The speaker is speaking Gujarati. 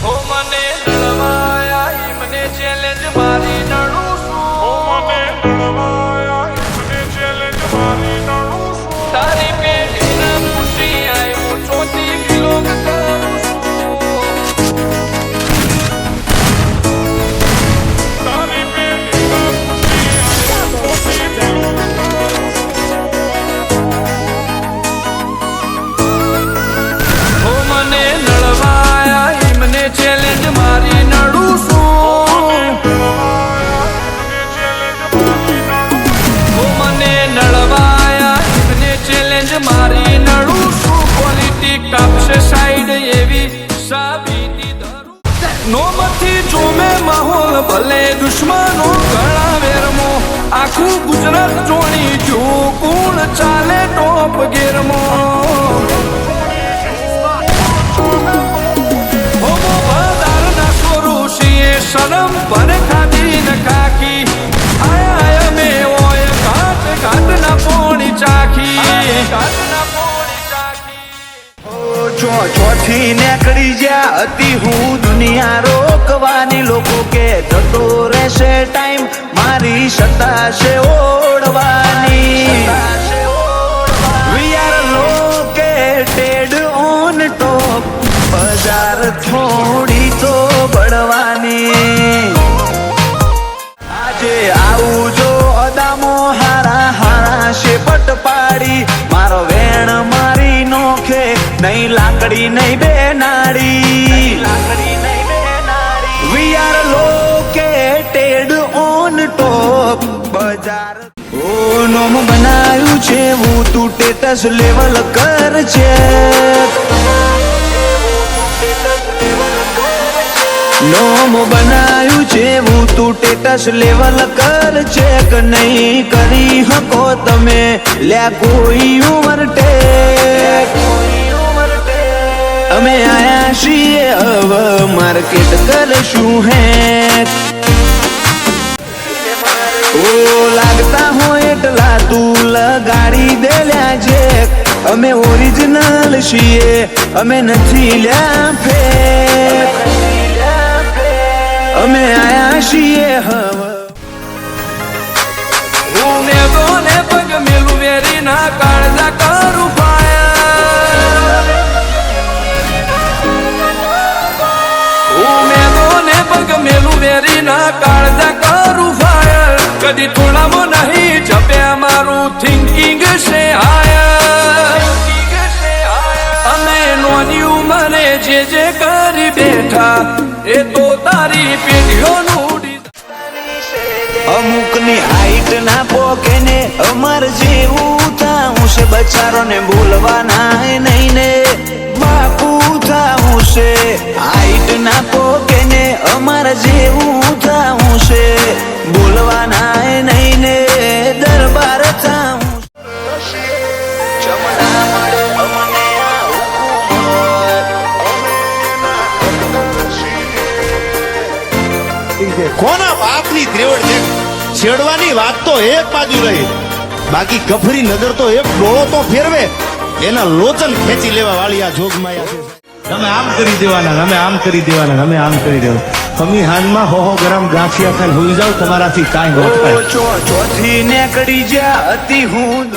હો મને નળવાયા મને ચેલેન્જ મારી નડું છું. હો મને નળવાયા મને ચેલેન્જ મારી નડું છું. તારી પેઢીના ખુશી આવ્યો ચોથી કિલોમીટર ચેલેન્જ મારી નડું છું. ઓ મને નડવાયા મને ચેલેન્જ મારી નડું છું. પોલિટિક કાપશે સાઈડ એવી સાબિતી ધરું. નોમથી જોમે માહોલ ભલે દુશ્મનો ઘણા વેરમો આખું ગુજરાત જોણી જો કુણ ચાલે ટોપ ગેરમો. સનમ પર ખાધી ન ખાકી આયા અમે ઓય ઘાટ ઘાટ ના પોણી ચાખી ચોથી નીકળી જ્યાં હતી હું દુનિયા રોકવાની લોકો કે થતો રહેશે ટાઈમ મારી સત્તા છે ઓળવાની. We are located on top બજાર થોડી તો બળવાની. આજે આવું જો અદામો હારા હારા શેપટ પાડી મારો વેણ મારી નોખે નહીં લાકડી નહીં બેનાડી. We are located on top બજાર નોમ બનાવ્યું છે હું તું ટેટસ લેવલ કર છે. નોમ બનાવ્યું છે હું તું ટેટસ લેવલ કર ચેક નહીં કરી શકો તમે લ્યા કોઈ ઓવરટેક. અમે આયા છીએ હવે માર્કેટ કરશું હેક. ઓ લાગતા હોય એટલા તું લગાડી દે લ્યા ચેક. અમે ઓરિજિનલ છીએ અમે નથી લ્યા ફેક. અમે આયા છીએ હવે હું મેઘોને પગ મેલું વેરી ના કાળજા કરું ફાયર. હું મેઘોને પગ મેલું વેરી ના કાળજા કરું ફાયર. કદી થોડામાં નહીં જપ્યા મારું થિંકિંગ છે હાયર. અમે નોની ઉંમરે જે કરી બેઠા એ તો તારી પેઢીઓનું. અમુક ની હાઈટ ના પોકે ને અમર જેવું થાવું છે બચારો ને બોલવાના નહીં ને બાપુ થાવું છે. હાઈટ ના પોકે ને અમર જેવું થાવું છે બોલવાના નહીં ને દરબાર થાવું. કોના બાપની ત્રેવડ છે છેડવાની વાત તો એક બાજુ રહી બાકી કફરી નજર તો એક ડોળો તો ફેરવે એના લોચન ખેંચી લેવા વાળી આ જોગમાયા છે. તમે આમ કરી દેવાના તમે આમ કરી દેવાના તમે આમ કરી દેવાના. તમે હાનમાં હો ગ્રામ ગાંઠિયા ખાઈને હોઈ જાવ તમારાથી કાંઈ ન થાય. ચોથી નીકળી જ્યાં હતી હું